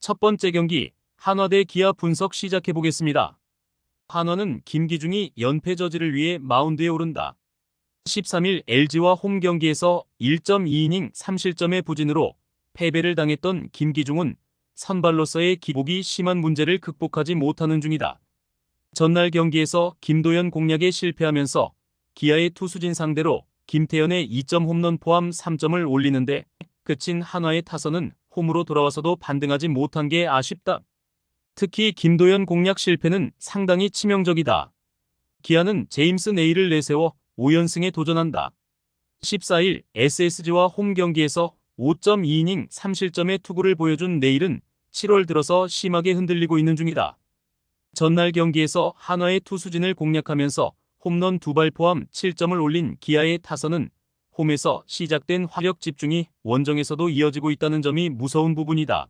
첫 번째 경기 한화 대 기아 분석 시작해 보겠습니다. 한화는 김기중이 연패 저지를 위해 마운드에 오른다. 13일 LG와 홈 경기에서 1.2이닝 3실점의 부진으로 패배를 당했던 김기중은 선발로서의 기복이 심한 문제를 극복하지 못하는 중이다. 전날 경기에서 김도현 공략에 실패하면서 기아의 투수진 상대로 김태현의 2점 홈런 포함 3점을 올리는데 그친 한화의 타선은 홈으로 돌아와서도 반등하지 못한 게 아쉽다. 특히 김도현 공략 실패는 상당히 치명적이다. 기아는 제임스 네일을 내세워 5연승에 도전한다. 14일 SSG와 홈 경기에서 5.2이닝 3실점의 투구를 보여준 네일은 7월 들어서 심하게 흔들리고 있는 중이다. 전날 경기에서 한화의 투수진을 공략하면서 홈런 2발 포함 7점을 올린 기아의 타선은 홈에서 시작된 화력 집중이 원정에서도 이어지고 있다는 점이 무서운 부분이다.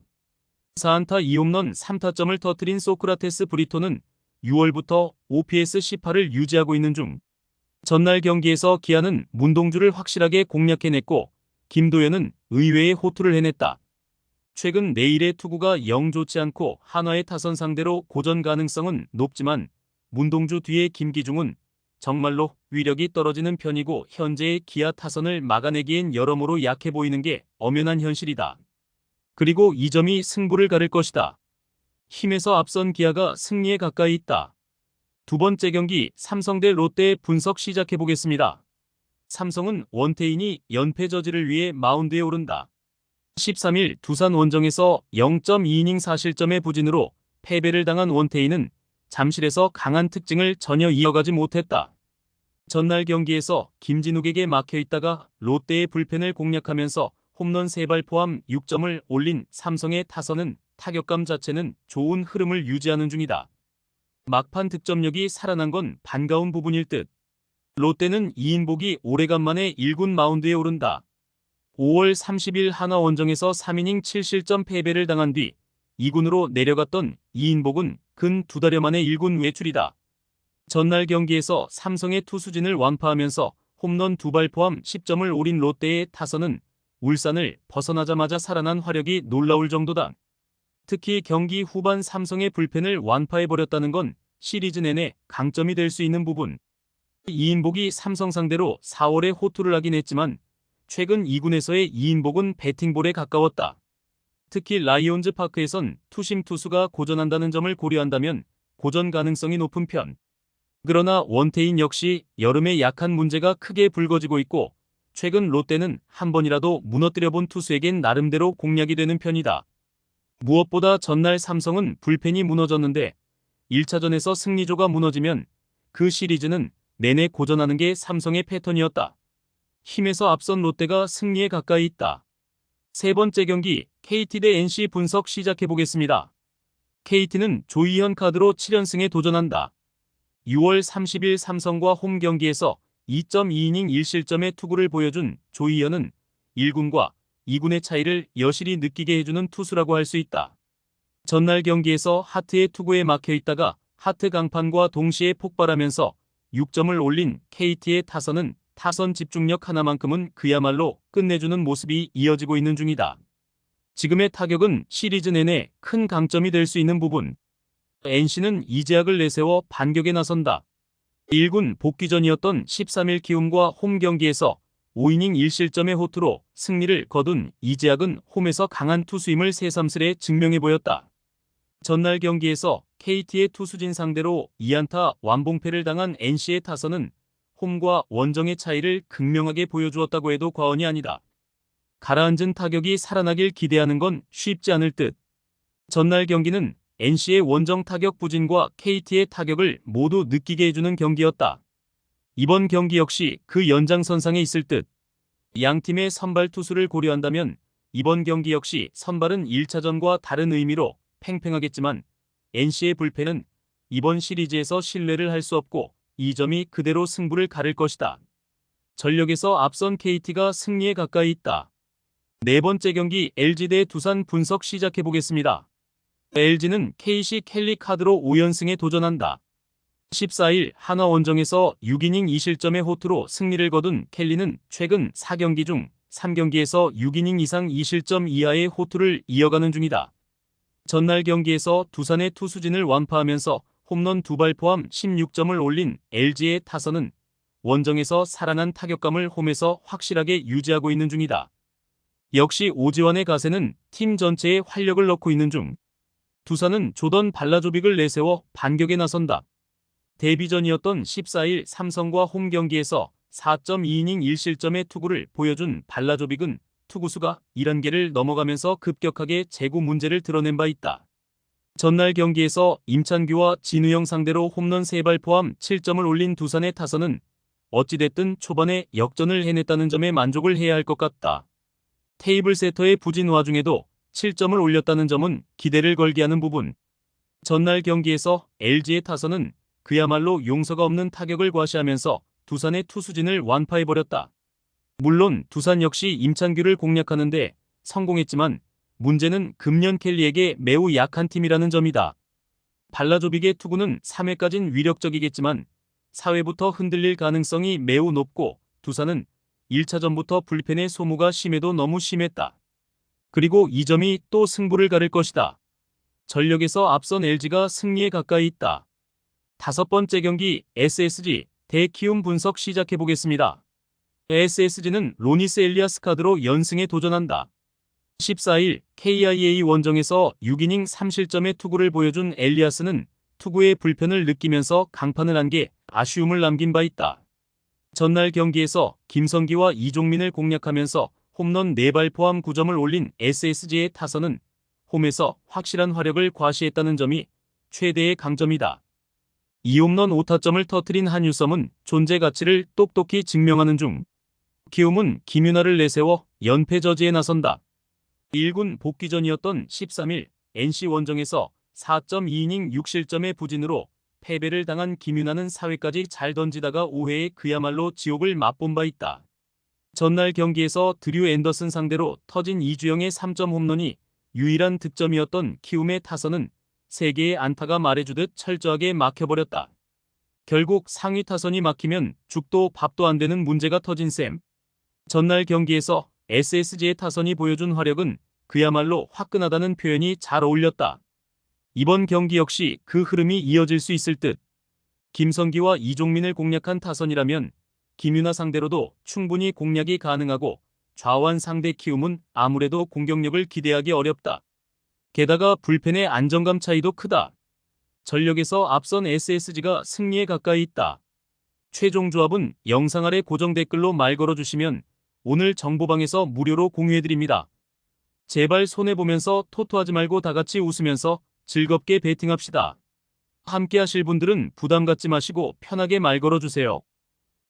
4안타 2홈런 3타점을 터뜨린 소크라테스 브리토는 6월부터 OPS 18을 유지하고 있는 중. 전날 경기에서 기아는 문동주를 확실하게 공략해냈고 김도현은 의외의 호투를 해냈다. 최근 네일의 투구가 영 좋지 않고 한화의 타선 상대로 고전 가능성은 높지만 문동주 뒤에 김기중은 정말로 위력이 떨어지는 편이고 현재의 기아 타선을 막아내기엔 여러모로 약해 보이는 게 엄연한 현실이다. 그리고 이 점이 승부를 가를 것이다. 힘에서 앞선 기아가 승리에 가까이 있다. 두 번째 경기 삼성 대 롯데의 분석 시작해 보겠습니다. 삼성은 원태인이 연패 저지를 위해 마운드에 오른다. 13일 두산 원정에서 0.2이닝 4실점의 부진으로 패배를 당한 원태인은 잠실에서 강한 특징을 전혀 이어가지 못했다. 전날 경기에서 김진욱에게 막혀있다가 롯데의 불펜을 공략하면서 홈런 3발 포함 6점을 올린 삼성의 타선은 타격감 자체는 좋은 흐름을 유지하는 중이다. 막판 득점력이 살아난 건 반가운 부분일 듯. 롯데는 이인복이 오래간만에 1군 마운드에 오른다. 5월 30일 한화 원정에서 3이닝 7실점 패배를 당한 뒤 2군으로 내려갔던 이인복은 근 2달여 만에 1군 외출이다. 전날 경기에서 삼성의 투수진을 완파하면서 홈런 2발 포함 10점을 올린 롯데의 타선은 울산을 벗어나자마자 살아난 화력이 놀라울 정도다. 특히 경기 후반 삼성의 불펜을 완파해버렸다는 건 시리즈 내내 강점이 될 수 있는 부분. 이인복이 삼성 상대로 4월에 호투를 하긴 했지만 최근 2군에서의 이인복은 배팅볼에 가까웠다. 특히 라이온즈 파크에선 투심 투수가 고전한다는 점을 고려한다면 고전 가능성이 높은 편. 그러나 원태인 역시 여름에 약한 문제가 크게 불거지고 있고 최근 롯데는 한 번이라도 무너뜨려본 투수에겐 나름대로 공략이 되는 편이다. 무엇보다 전날 삼성은 불펜이 무너졌는데 1차전에서 승리조가 무너지면 그 시리즈는 내내 고전하는 게 삼성의 패턴이었다. 힘에서 앞선 롯데가 승리에 가까이 있다. 세 번째 경기 KT 대 NC 분석 시작해 보겠습니다. KT는 조이현 카드로 7연승에 도전한다. 6월 30일 삼성과 홈 경기에서 2.2이닝 1실점의 투구를 보여준 조이현은 1군과 2군의 차이를 여실히 느끼게 해주는 투수라고 할 수 있다. 전날 경기에서 하트의 투구에 막혀있다가 하트 강판과 동시에 폭발하면서 6점을 올린 KT의 타선은 타선 집중력 하나만큼은 그야말로 끝내주는 모습이 이어지고 있는 중이다. 지금의 타격은 시리즈 내내 큰 강점이 될 수 있는 부분. NC는 이재학을 내세워 반격에 나선다. 1군 복귀전이었던 13일 키움과 홈 경기에서 5이닝 1실점의 호투로 승리를 거둔 이재학은 홈에서 강한 투수임을 새삼스레 증명해 보였다. 전날 경기에서 KT의 투수진 상대로 2안타 완봉패를 당한 NC의 타선은 홈과 원정의 차이를 극명하게 보여주었다고 해도 과언이 아니다. 가라앉은 타격이 살아나길 기대하는 건 쉽지 않을 듯. 전날 경기는 NC의 원정 타격 부진과 KT의 타격을 모두 느끼게 해주는 경기였다. 이번 경기 역시 그 연장선상에 있을 듯. 양팀의 선발 투수를 고려한다면 이번 경기 역시 선발은 1차전과 다른 의미로 팽팽하겠지만 NC의 불펜은 이번 시리즈에서 신뢰를 할 수 없고 이 점이 그대로 승부를 가를 것이다. 전력에서 앞선 KT가 승리에 가까이 있다. 네 번째 경기 LG 대 두산 분석 시작해 보겠습니다. LG는 KC 켈리 카드로 5연승에 도전한다. 14일 한화 원정에서 6이닝 2실점의 호투로 승리를 거둔 켈리는 최근 4경기 중 3경기에서 6이닝 이상 2실점 이하의 호투를 이어가는 중이다. 전날 경기에서 두산의 투수진을 완파하면서 홈런 2발 포함 16점을 올린 LG의 타선은 원정에서 살아난 타격감을 홈에서 확실하게 유지하고 있는 중이다. 역시 오지환의 가세는 팀 전체에 활력을 넣고 있는 중. 두산은 조던 발라조빅을 내세워 반격에 나선다. 데뷔전이었던 14일 삼성과 홈 경기에서 4.2이닝 1실점의 투구를 보여준 발라조빅은 투구수가 11개를 넘어가면서 급격하게 제구 문제를 드러낸 바 있다. 전날 경기에서 임찬규와 진우영 상대로 홈런 3발 포함 7점을 올린 두산의 타선은 어찌됐든 초반에 역전을 해냈다는 점에 만족을 해야 할 것 같다. 테이블 세터의 부진 와중에도 7점을 올렸다는 점은 기대를 걸게 하는 부분. 전날 경기에서 LG의 타선은 그야말로 용서가 없는 타격을 과시하면서 두산의 투수진을 완파해버렸다. 물론 두산 역시 임찬규를 공략하는데 성공했지만 문제는 금년 켈리에게 매우 약한 팀이라는 점이다. 발라조빅의 투구는 3회까진 위력적이겠지만 4회부터 흔들릴 가능성이 매우 높고 두산은 1차전부터 불펜의 소모가 심해도 너무 심했다. 그리고 이 점이 또 승부를 가를 것이다. 전력에서 앞선 LG가 승리에 가까이 있다. 5번째 경기 SSG 대 키움 분석 시작해보겠습니다. SSG는 로니스 엘리아스 카드로 연승에 도전한다. 14일 KIA 원정에서 6이닝 3실점의 투구를 보여준 엘리아스는 투구의 불편을 느끼면서 강판을 한 게 아쉬움을 남긴 바 있다. 전날 경기에서 김성기와 이종민을 공략하면서 홈런 4발 포함 9점을 올린 SSG의 타선은 홈에서 확실한 화력을 과시했다는 점이 최대의 강점이다. 2홈런 5타점을 터뜨린 한유섬은 존재 가치를 똑똑히 증명하는 중. 키움은 김윤아를 내세워 연패 저지에 나선다. 1군 복귀전이었던 13일 NC 원정에서 4.2이닝 6실점의 부진으로 패배를 당한 김윤아는 4회까지 잘 던지다가 5회에 그야말로 지옥을 맛본 바 있다. 전날 경기에서 드류 앤더슨 상대로 터진 이주영의 3점 홈런이 유일한 득점이었던 키움의 타선은 3개의 안타가 말해주듯 철저하게 막혀버렸다. 결국 상위 타선이 막히면 죽도 밥도 안 되는 문제가 터진 셈. 전날 경기에서 SSG의 타선이 보여준 화력은 그야말로 화끈하다는 표현이 잘 어울렸다. 이번 경기 역시 그 흐름이 이어질 수 있을 듯. 김성기와 이종민을 공략한 타선이라면 김윤아 상대로도 충분히 공략이 가능하고 좌완 상대 키움은 아무래도 공격력을 기대하기 어렵다. 게다가 불펜의 안정감 차이도 크다. 전력에서 앞선 SSG가 승리에 가까이 있다. 최종 조합은 영상 아래 고정 댓글로 말 걸어주시면 오늘 정보방에서 무료로 공유해드립니다. 제발 손해보면서 토토하지 말고 다같이 웃으면서 즐겁게 베팅합시다. 함께 하실 분들은 부담 갖지 마시고 편하게 말 걸어주세요.